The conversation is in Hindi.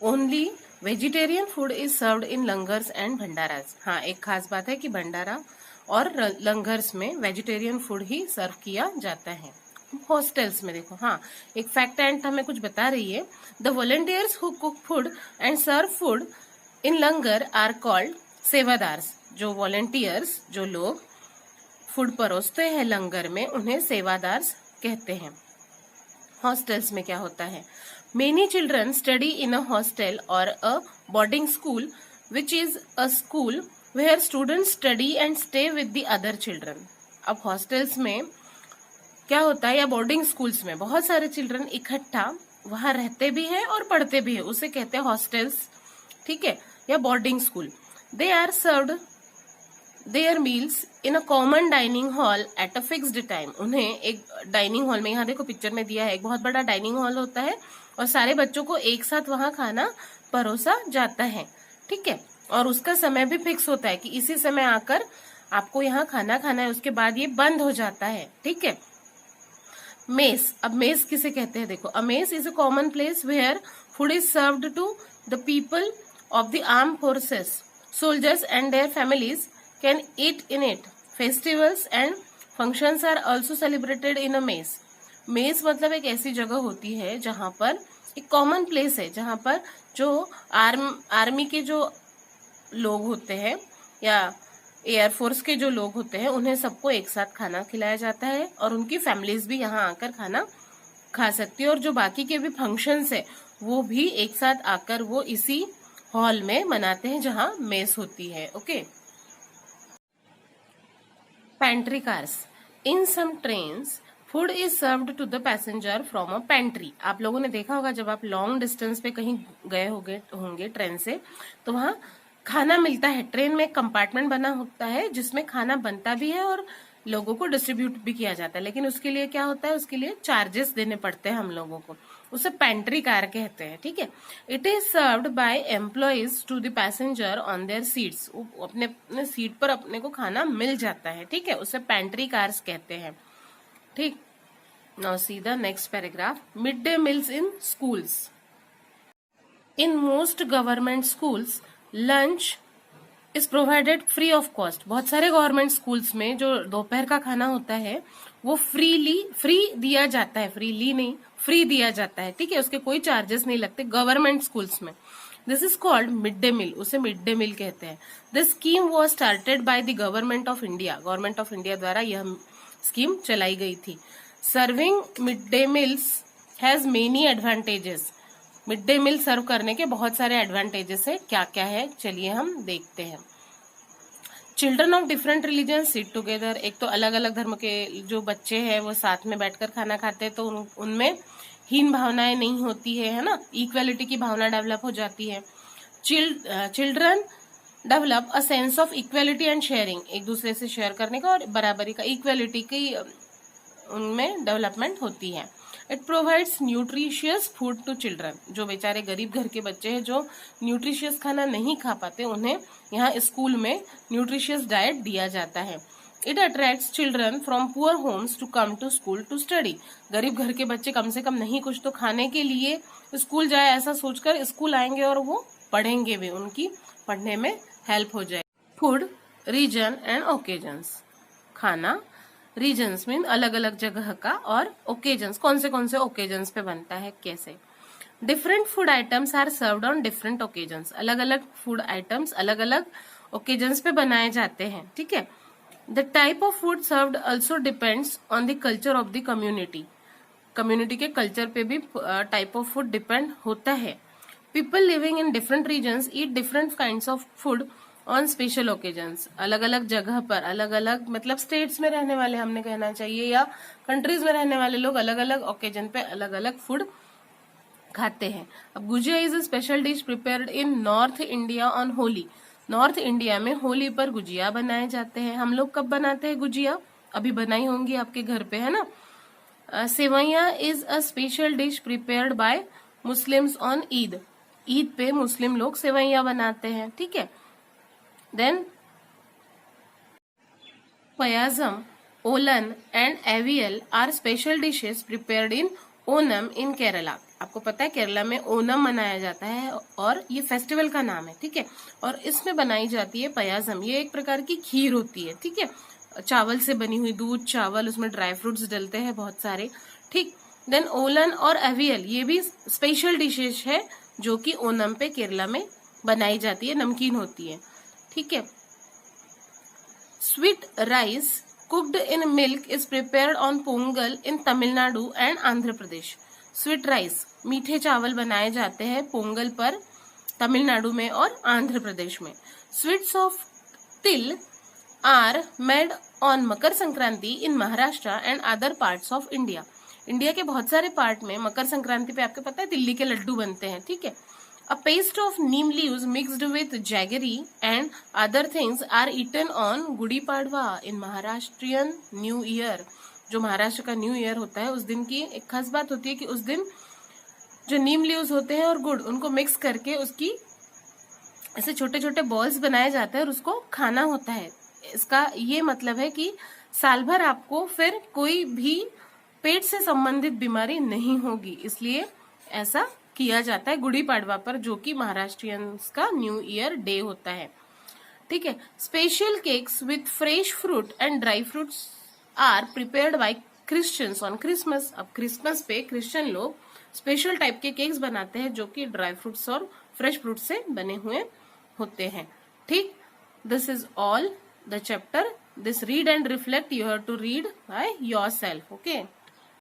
Only vegetarian food is served in langars and bhandaras. हाँ, एक खास बात है कि भंडारा और लंगर्स में वेजिटेरियन फूड ही सर्व किया जाता है। हॉस्टल्स में देखो, हाँ, एक फैक्ट एंड हमें कुछ बता रही है। The volunteers who cook food and serve food in langar are called sevadars. जो वॉलंटियर्स, जो लोग फूड परोसते हैं लंगर में, उन्हें सेवादार्स कहते हैं। हॉस्टल्स में क्या होता है? Many children study in a hostel or a boarding school which is a school where students study and stay with the other children. अब हॉस्टल्स में क्या होता है, या बोर्डिंग स्कूल्स में बहुत सारे चिल्ड्रन इकट्ठा वहां रहते भी हैं और पढ़ते भी हैं, उसे कहते हैं हॉस्टल्स, ठीक है, या boarding school. They are served their meals in a common dining hall at a fixed time. उन्हें एक डाइनिंग हॉल में, यहाँ देखो पिक्चर में दिया है, एक बहुत बड़ा डाइनिंग हॉल होता है और सारे बच्चों को एक साथ वहां खाना परोसा जाता है, ठीक है, और उसका समय भी फिक्स होता है कि इसी समय आकर आपको यहाँ खाना खाना है, उसके बाद ये बंद हो जाता है, ठीक है। मेस, अब मेस किसे कहते हैं? देखो, a mess is a common place where food is served to the people of the arm forces, soldiers and their families can eat in it. Festivals and functions are also celebrated in a mess. Mess मतलब एक ऐसी जगह होती है जहां पर एक कॉमन प्लेस है, जहां पर जो आर्मी के जो लोग होते हैं या एयरफोर्स के जो लोग होते हैं, उन्हें सबको एक साथ खाना खिलाया जाता है और उनकी फैमिलीज भी यहाँ आकर खाना खा सकती है, और जो बाकी के भी फंक्शंस है वो भी एक साथ आकर वो इसी हॉल में मनाते हैं जहां मेस होती है। Okay. Pantry cars, in some trains food is served to the passenger from a pantry. आप लोगों ने देखा होगा जब आप लॉन्ग डिस्टेंस पे कहीं गए होंगे ट्रेन से, तो वहां खाना मिलता है। ट्रेन में एक कंपार्टमेंट बना होता है जिसमें खाना बनता भी है और लोगों को डिस्ट्रीब्यूट भी किया जाता है, लेकिन उसके लिए क्या होता है, उसके लिए चार्जेस देने पड़ते हैं हम लोगों को, उसे पैंट्री कार कहते हैं, ठीक है। It is served by employees to the passenger on their seats. अपने अपने सीट पर अपने को खाना मिल जाता है, ठीक है, उसे पैंट्री कार्स कहते हैं, ठीक। Now see the next paragraph. Mid day meals in schools. In most government schools lunch is provided free of cost. बहुत सारे गवर्नमेंट स्कूल्स में जो दोपहर का खाना होता है वो फ्री दिया जाता है, फ्रीली नहीं, फ्री दिया जाता है, ठीक है, उसके कोई चार्जेस नहीं लगते गवर्नमेंट स्कूल्स में। This is called mid day meal, उसे मिड डे मील कहते हैं। This scheme was started by the government of India. Government of India द्वारा यह स्कीम चलाई गई थी। Serving mid day meals has many advantages. Mid day meal serve करने के बहुत सारे एडवांटेजेस है। क्या क्या है, चलिए हम देखते हैं। Children of different religion sit together. एक तो अलग अलग धर्म के जो बच्चे हैं वो साथ में बैठकर खाना खाते हैं, तो उनमें हीन भावनाएं नहीं होती है ना, इक्वेलिटी की भावना डेवलप हो जाती है। Children develop a sense of equality and sharing. एक दूसरे से शेयर करने का और बराबरी का, इक्वेलिटी की उनमें डेवलपमेंट होती है। It provides nutritious food to children. जो बेचारे गरीब घर के बच्चे हैं जो न्यूट्रिशियस खाना नहीं खा पाते, उन्हें यहाँ स्कूल में न्यूट्रिशियस डाइट दिया जाता है। It attracts children from poor homes to come to school to study. गरीब घर के बच्चे कम से कम नहीं कुछ तो खाने के लिए स्कूल जाए, ऐसा सोचकर स्कूल आएंगे और वो पढ़ेंगे भी, उनकी पढ़ने में हेल्प हो जाए। Food, region and occasions. खाना रीजन्स मीन अलग अलग जगह का, और ओकेजन्स कौन से ओकेजन्स पे बनता है, कैसे। Different food items are served on different occasions. अलग अलग फूड आइटम्स अलग अलग ओकेजन्स पे बनाए जाते हैं, ठीक है। The type of food served also depends on the culture of the community. Community के कल्चर पे भी टाइप ऑफ फूड डिपेंड होता है। People living in different regions eat different kinds of food on special occasions. अलग अलग जगह पर अलग अलग, मतलब स्टेट्स में रहने वाले हमने कहना चाहिए, या कंट्रीज में रहने वाले लोग अलग अलग ओकेजन पे अलग अलग फूड खाते हैं। अब gujiya is a special dish prepared in north India on Holi. North India में होली पर गुजिया बनाए जाते हैं। हम लोग कब बनाते हैं गुजिया? अभी बनाई होंगी आपके घर पे, है ना। Sewaiya is a special dish prepared by Muslims on Eid. Eid पे मुस्लिम लोग सेवैया बनाते हैं, ठीक है। Then payasam, olan and avial are special dishes prepared in Onam इन केरला, आपको पता है केरला में ओनम मनाया जाता है और ये फेस्टिवल का नाम है, ठीक है। और इसमें बनाई जाती है पयासम, ये एक प्रकार की खीर होती है, ठीक है, चावल से बनी हुई, दूध चावल, उसमें ड्राई फ्रूट्स डलते हैं बहुत सारे, ठीक। देन ओलन और अवियल, ये भी स्पेशल डिशेज है जो कि ओनम पे केरला में बनाई जाती है, नमकीन होती है, ठीक है। Sweet rice cooked in milk is prepared on Pongal in Tamil Nadu and Andhra Pradesh. Sweet rice, मीठे चावल बनाए जाते हैं पोंगल पर तमिलनाडु में और आंध्र प्रदेश में। Sweets of til are made on Makar Sankranti in Maharashtra and other parts of India. India के बहुत सारे पार्ट में मकर संक्रांति पे आपको पता है तिल्ली के लड्डू बनते हैं, ठीक है। A paste of neem leaves mixed with jaggery and other things are eaten on Gudi Padwa in Maharashtrian New Year। जो महाराष्ट्र का न्यू ईयर होता है उस दिन की एक खास बात होती है कि उस दिन जो नीम लीव्स होते हैं और गुड़, उनको मिक्स करके उसकी ऐसे छोटे छोटे बॉल्स बनाए जाते हैं और उसको खाना होता है। इसका ये मतलब है कि साल भर आपको फिर कोई भी पेट से संबंधित बीमारी नहीं होगी, इसलिए ऐसा किया जाता है गुड़ी पाड़वा पर, जो कि महाराष्ट्रियंस का न्यू ईयर डे होता है, ठीक है। Special cakes with fresh fruit and dry fruits are prepared by Christians on Christmas. अब क्रिसमस पे क्रिश्चियन लोग स्पेशल टाइप के केक्स बनाते हैं जो कि ड्राई फ्रूट्स और फ्रेश फ्रूट से बने हुए होते हैं, ठीक। This is all the chapter, this read and reflect you have to read by yourself, okay.